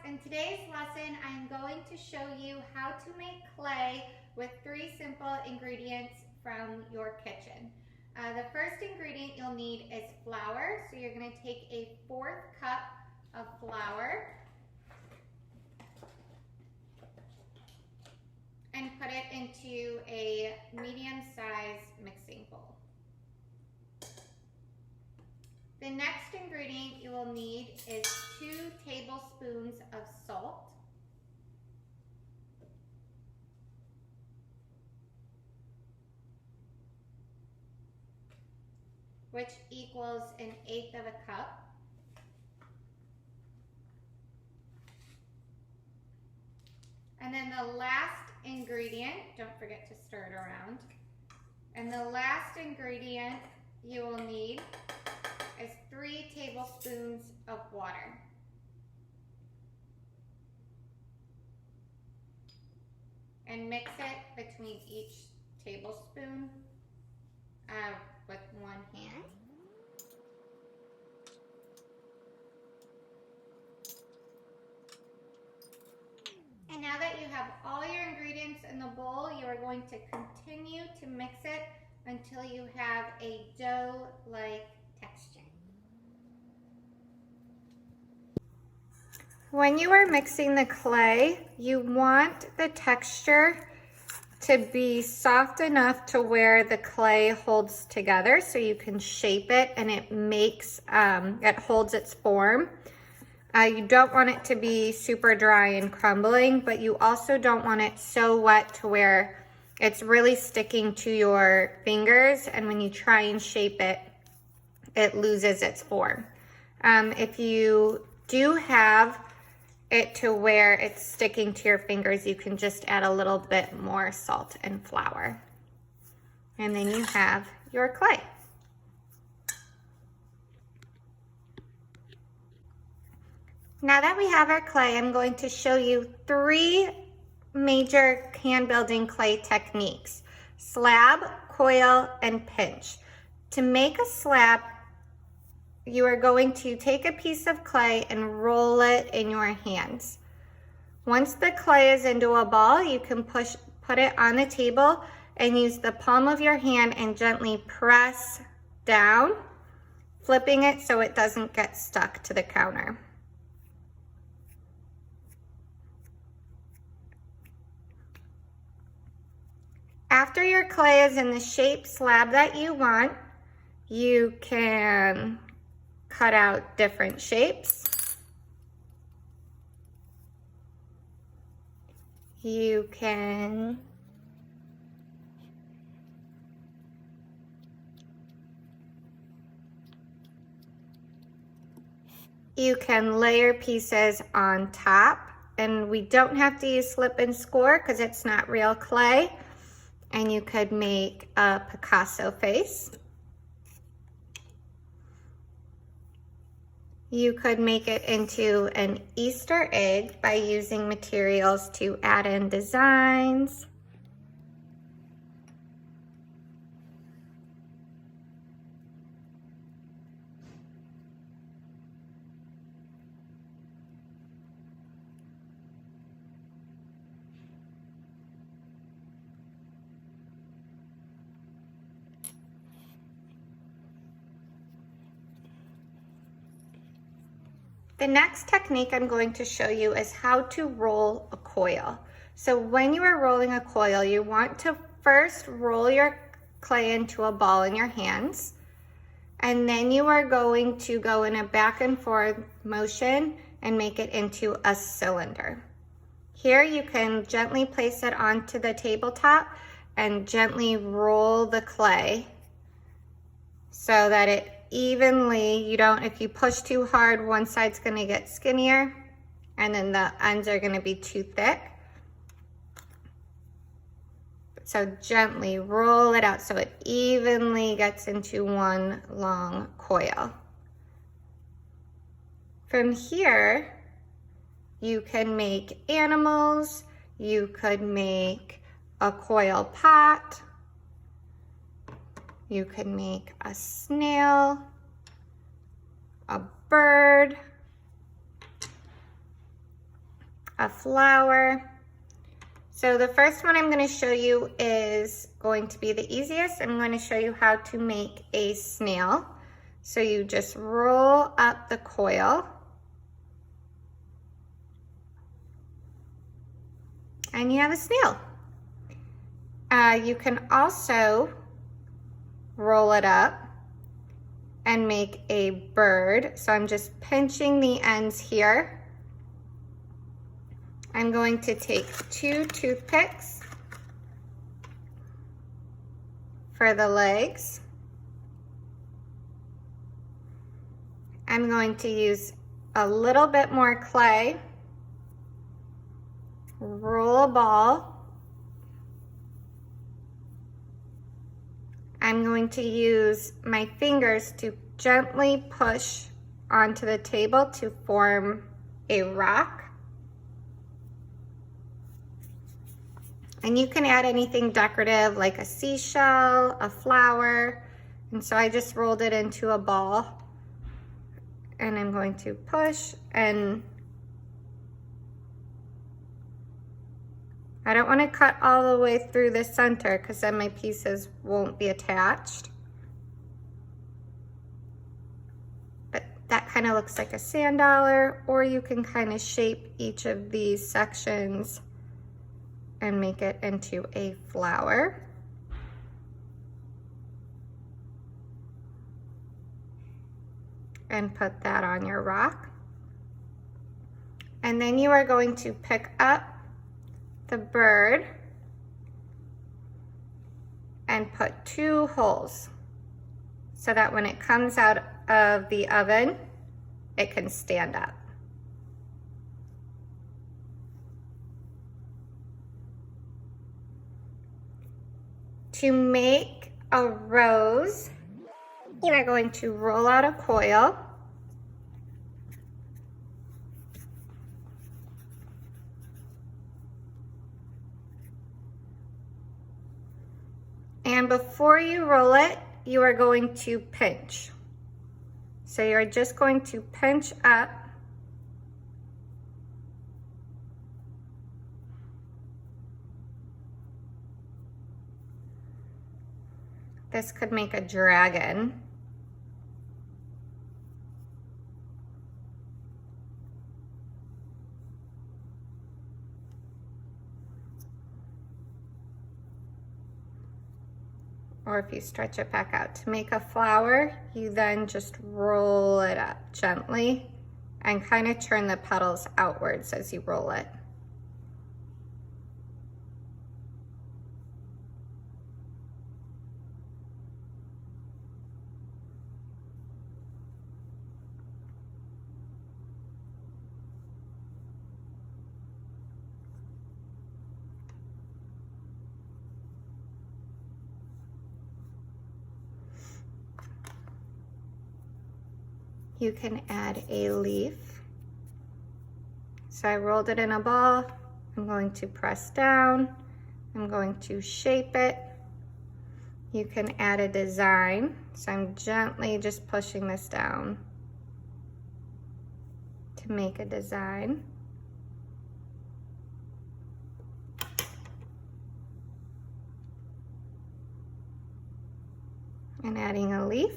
In today's lesson, I'm going to show you how to make clay with 3 simple ingredients from your kitchen. The first ingredient you'll need is flour. So you're going to take a 1/4 cup of flour and put it into a medium-sized mixing bowl. The next ingredient you will need is 2 tablespoons of salt, which equals 1/8 of a cup. And then the last ingredient, don't forget to stir it around. And the last ingredient you will need is 3 tablespoons of water. And mix it between each tablespoon with one hand. And now that you have all your ingredients in the bowl, you are going to continue to mix it until you have a dough-like texture. When you are mixing the clay, you want the texture to be soft enough to where the clay holds together so you can shape it and it makes, it holds its form. You don't want it to be super dry and crumbling, but you also don't want it so wet to where it's really sticking to your fingers, and when you try and shape it, it loses its form. If you do have it to where it's sticking to your fingers, you can just add a little bit more salt and flour. And then you have your clay. Now that we have our clay, I'm going to show you 3 major hand building clay techniques: slab, coil, and pinch. To make a slab, you are going to take a piece of clay and roll it in your hands. Once the clay is into a ball, you can put it on the table and use the palm of your hand and gently press down, flipping it so it doesn't get stuck to the counter. After your clay is in the shape slab that you want, you can cut out different shapes. You can layer pieces on top, and we don't have to use slip and score because it's not real clay. And you could make a Picasso face. You could make it into an Easter egg by using materials to add in designs. The next technique I'm going to show you is how to roll a coil. So when you are rolling a coil, you want to first roll your clay into a ball in your hands, and then you are going to go in a back and forth motion and make it into a cylinder. Here you can gently place it onto the tabletop and gently roll the clay so that it evenly, if you push too hard, one side's going to get skinnier and then the ends are going to be too thick. So gently roll it out so it evenly gets into one long coil. From here, you can make animals, you could make a coil pot, you could make a snail, a bird, a flower. So the first one I'm going to show you is going to be the easiest. I'm going to show you how to make a snail. So you just roll up the coil and you have a snail. You can also roll it up and make a bird. So I'm just pinching the ends here. I'm going to take 2 toothpicks for the legs. I'm going to use a little bit more clay, roll a ball. I'm going to use my fingers to gently push onto the table to form a rock. And you can add anything decorative like a seashell, a flower. And so I just rolled it into a ball. And I'm going to push, and I don't want to cut all the way through the center because then my pieces won't be attached. But that kind of looks like a sand dollar, or you can kind of shape each of these sections and make it into a flower. And put that on your rock. And then you are going to pick up the bird and put 2 holes so that when it comes out of the oven, it can stand up. To make a rose, you are going to roll out a coil. And before you roll it, you are going to pinch. So you're just going to pinch up . This could make a dragon. Or if you stretch it back out to make a flower, you then just roll it up gently and kind of turn the petals outwards as you roll it. You can add a leaf. So I rolled it in a ball. I'm going to press down. I'm going to shape it. You can add a design. So I'm gently just pushing this down to make a design. And adding a leaf.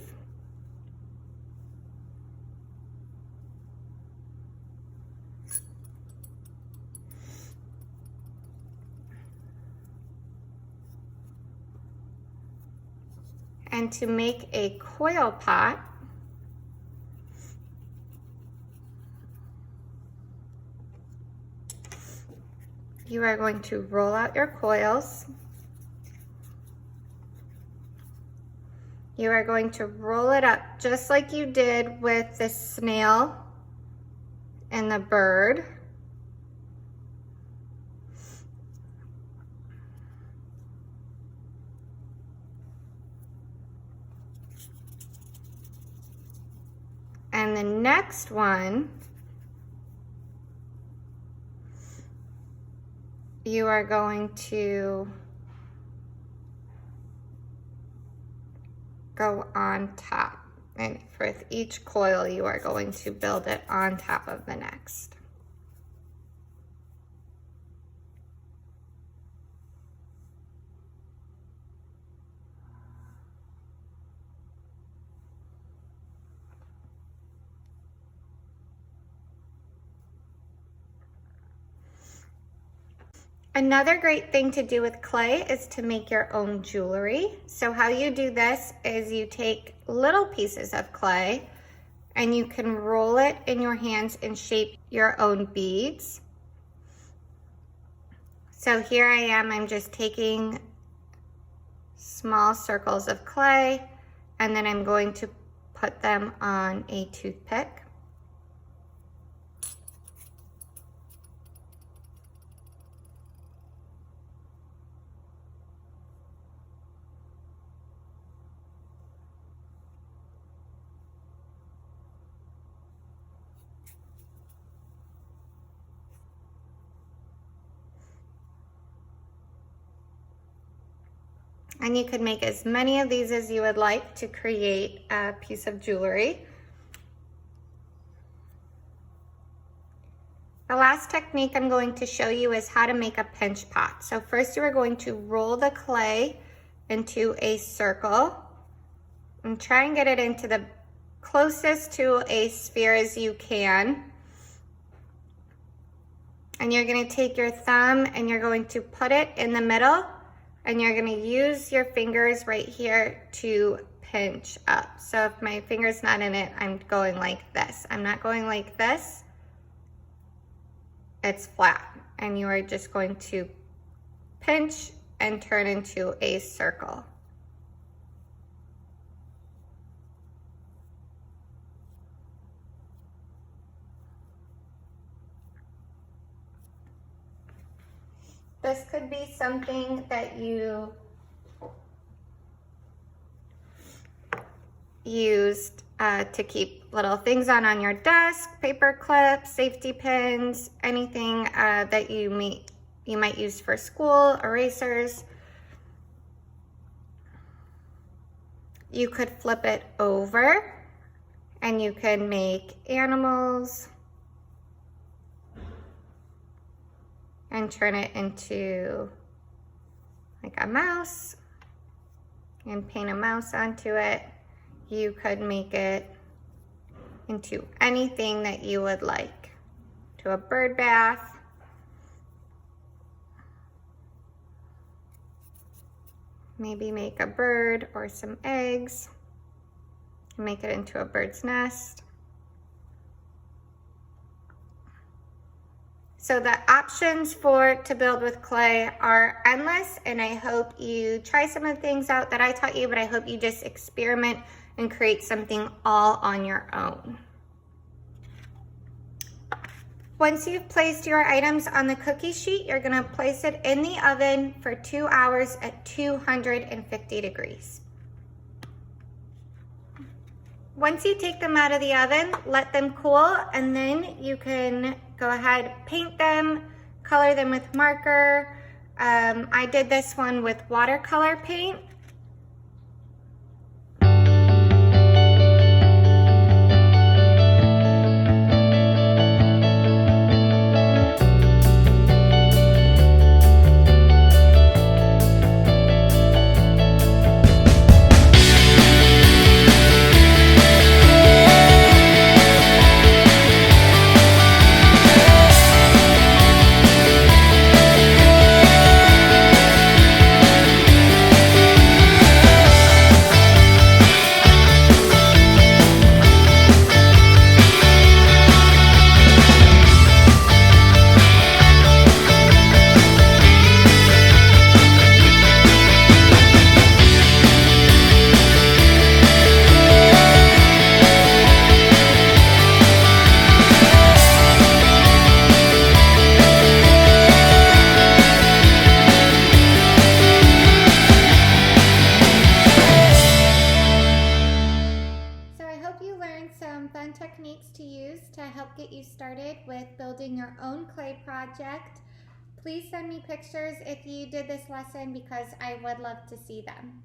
And to make a coil pot, you are going to roll out your coils. You are going to roll it up just like you did with the snail and the bird. And the next one, you are going to go on top. And for each coil, you are going to build it on top of the next. Another great thing to do with clay is to make your own jewelry. So how you do this is you take little pieces of clay and you can roll it in your hands and shape your own beads. So here I am, I'm just taking small circles of clay and then I'm going to put them on a toothpick. And you could make as many of these as you would like to create a piece of jewelry. The last technique I'm going to show you is how to make a pinch pot. So first you are going to roll the clay into a circle and try and get it into the closest to a sphere as you can. And you're going to take your thumb and you're going to put it in the middle. And you're gonna use your fingers right here to pinch up. So if my finger's not in it, I'm going like this. I'm not going like this. It's flat. And you are just going to pinch and turn into a circle. This could be something that you used to keep little things on your desk, paper clips, safety pins, anything that you might use for school, erasers. You could flip it over and you can make animals and turn it into like a mouse and paint a mouse onto it. You could make it into anything that you would like, to a bird bath. Maybe make a bird or some eggs and make it into a bird's nest. So the options to build with clay are endless, and I hope you try some of the things out that I taught you, but I hope you just experiment and create something all on your own. Once you've placed your items on the cookie sheet, you're gonna place it in the oven for 2 hours at 250 degrees. Once you take them out of the oven, let them cool, and then you can go ahead, paint them, color them with marker. I did this one with watercolor paint. Techniques to use to help get you started with building your own clay project. Please send me pictures if you did this lesson because I would love to see them.